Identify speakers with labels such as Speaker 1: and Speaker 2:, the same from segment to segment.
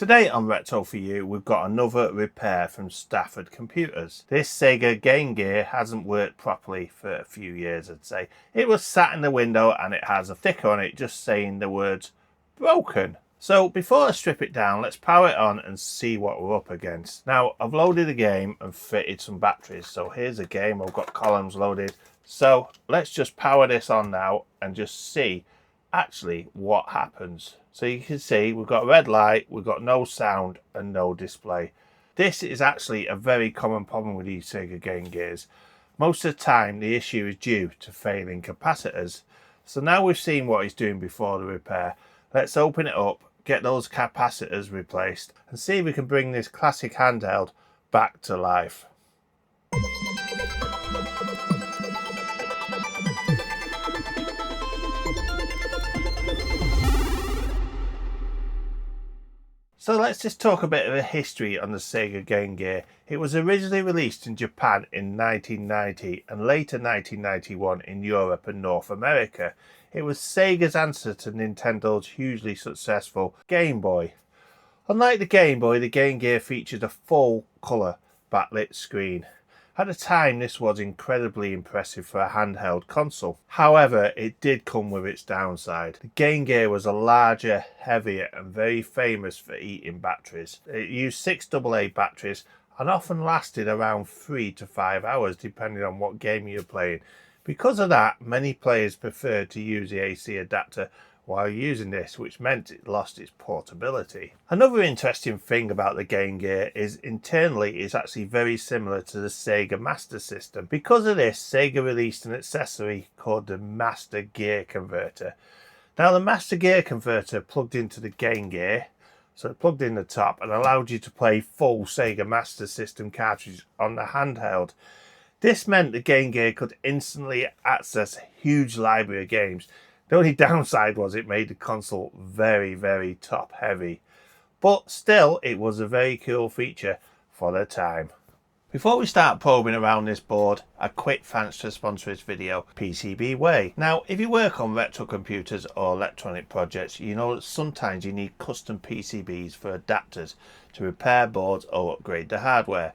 Speaker 1: Today on Retro For You, we've got another repair from Stafford Computers. This Sega Game Gear hasn't worked properly for a few years, I'd say. It was sat in the window and it has a sticker on it just saying the words broken. So before I strip it down, let's power it on and see what we're up against. Now, I've loaded a game and fitted some batteries. So here's a game, I've got columns loaded. So let's just power this on now and just see actually what happens. So you can see we've got a red light, we've got no sound and no display. This is actually a very common problem with these Sega Game Gears. Most of the time the issue is due to failing capacitors. So now we've seen what he's doing before the repair, let's open it up, get those capacitors replaced and see if we can bring this classic handheld back to life. So let's just talk a bit of a history on the Sega Game Gear. It was originally released in Japan in 1990 and later 1991 in Europe and North America. It was Sega's answer to Nintendo's hugely successful Game Boy. Unlike the Game Boy, the Game Gear featured a full colour backlit screen. At the time, this was incredibly impressive for a handheld console. However, it did come with its downside. The Game Gear was a larger, heavier and very famous for eating batteries. It used 6 AA batteries and often lasted around 3 to 5 hours depending on what game you're playing. Because of that, many players preferred to use the AC adapter while using this, which meant it lost its portability. Another interesting thing about the Game Gear is internally it's actually very similar to the Sega Master System. Because of this, Sega released an accessory called the Master Gear Converter. Now the Master Gear Converter plugged into the Game Gear, so it plugged in the top and allowed you to play full Sega Master System cartridges on the handheld. This meant the Game Gear could instantly access a huge library of games. The only downside was it made the console very, very top heavy. But still, it was a very cool feature for the time. Before we start probing around this board, a quick thanks to the sponsor of this video, PCBWay. Now, if you work on retro computers or electronic projects, you know that sometimes you need custom PCBs for adapters to repair boards or upgrade the hardware.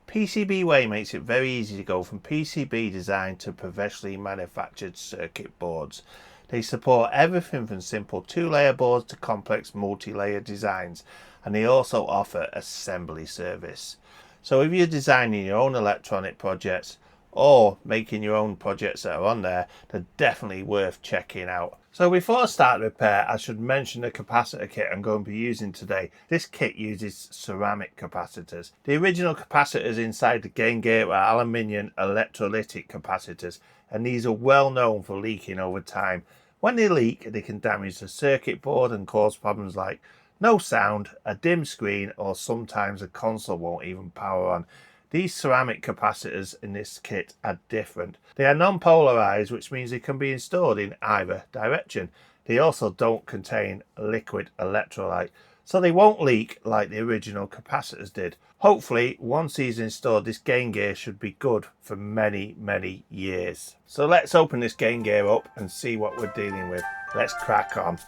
Speaker 1: PCBWay makes it very easy to go from PCB design to professionally manufactured circuit boards. They support everything from simple 2-layer boards to complex multi-layer designs, and they also offer assembly service. So if you're designing your own electronic projects or making your own projects that are on there, they're definitely worth checking out. So before I start the repair, I should mention the capacitor kit I'm going to be using today. This kit uses ceramic capacitors. The original capacitors inside the Game Gear were aluminium electrolytic capacitors, and these are well known for leaking over time. When they leak, they can damage the circuit board and cause problems like no sound, a dim screen, or sometimes the console won't even power on. These ceramic capacitors in this kit are different. They are non-polarized, which means they can be installed in either direction. They also don't contain liquid electrolyte, so they won't leak like the original capacitors did. Hopefully, once these installed, this Game Gear should be good for many, many years. So let's open this Game Gear up and see what we're dealing with. Let's crack on.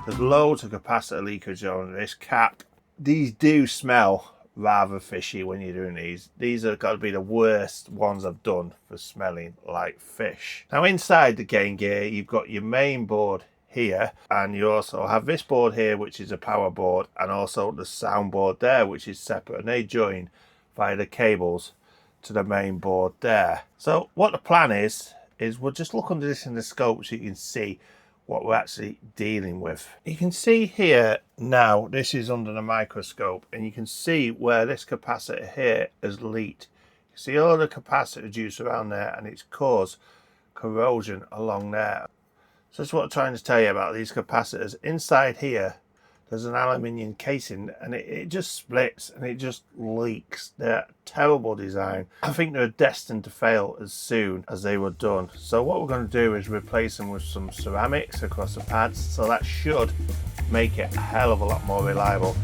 Speaker 1: There's loads of capacitor leakage on this cap. These do smell rather fishy when you're doing these. These have got to be the worst ones I've done for smelling like fish. Now inside the Game Gear you've got your main board here, and you also have this board here which is a power board, and also the sound board there which is separate, and they join via the cables to the main board there. So what the plan is we'll just look under this in the scope so you can see what we're actually dealing with. You can see here now, this is under the microscope, and you can see where this capacitor here has leaked. You see all the capacitor juice around there, and it's caused corrosion along there. So that's what I'm trying to tell you about these capacitors. Inside here there's an aluminium casing, and it just splits and it just leaks. They're a terrible design. I think they're destined to fail as soon as they were done. So what we're going to do is replace them with some ceramics across the pads, so that should make it a hell of a lot more reliable.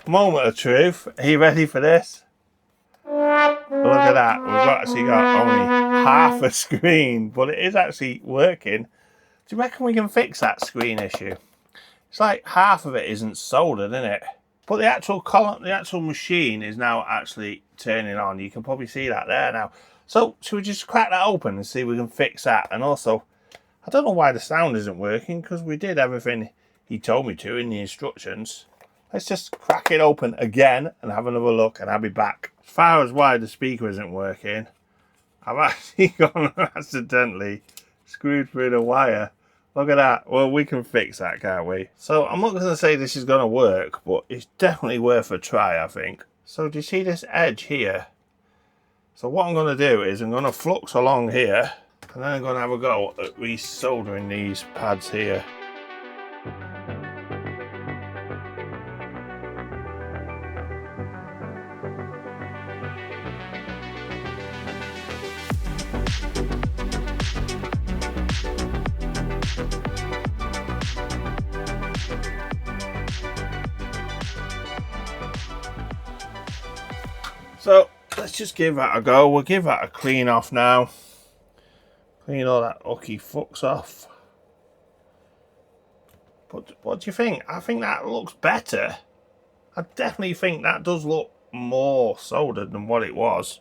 Speaker 1: Moment of truth. Are you ready for this? Look at that. We've actually got only half a screen, but it is actually working. Do you reckon we can fix that screen issue? It's like half of it isn't soldered, isn't it? But the actual column, the actual machine is now actually turning on. You can probably see that there now. So should we just crack that open and see if we can fix that? And also, I don't know why the sound isn't working, because we did everything he told me to in the instructions. Let's just crack it open again and have another look, and I'll be back. As far as why the speaker isn't working, I've actually gone accidentally screwed through the wire. Look at that. Well, we can fix that, can't we? So I'm not going to say this is going to work, but it's definitely worth a try, I think. So do you see this edge here? So what I'm going to do is I'm going to flux along here, and then I'm going to have a go at resoldering these pads here. So let's just give that a go. We'll give that a clean off now. Clean all that ucky flux off. But what do you think? I think that looks better. I definitely think that does look more soldered than what it was.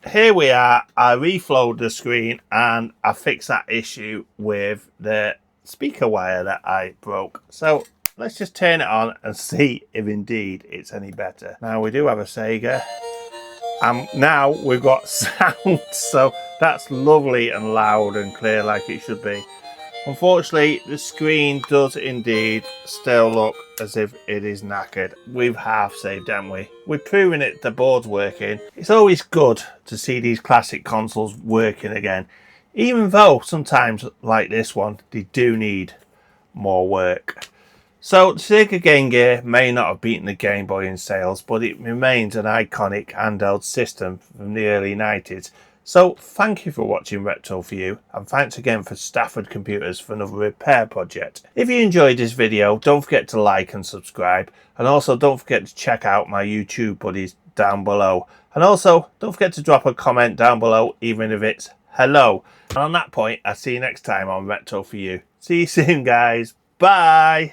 Speaker 1: Here we are. I reflowed the screen and I fixed that issue with the speaker wire that I broke. So let's just turn it on and see if indeed it's any better. Now we do have a Sega. Now we've got sound, so that's lovely and loud and clear like it should be. Unfortunately, the screen does indeed still look as if it is knackered. We've half saved, haven't we? We've proven it, the board's working. It's always good to see these classic consoles working again, even though sometimes, like this one, they do need more work. So the Sega Game Gear may not have beaten the Game Boy in sales, but it remains an iconic handheld system from the early 90s. So thank you for watching Retro for You, and thanks again for Stafford Computers for another repair project. If you enjoyed this video, don't forget to like and subscribe, and also don't forget to check out my YouTube buddies down below. And also don't forget to drop a comment down below, even if it's hello. And on that point, I'll see you next time on Retro for You. See you soon, guys. Bye.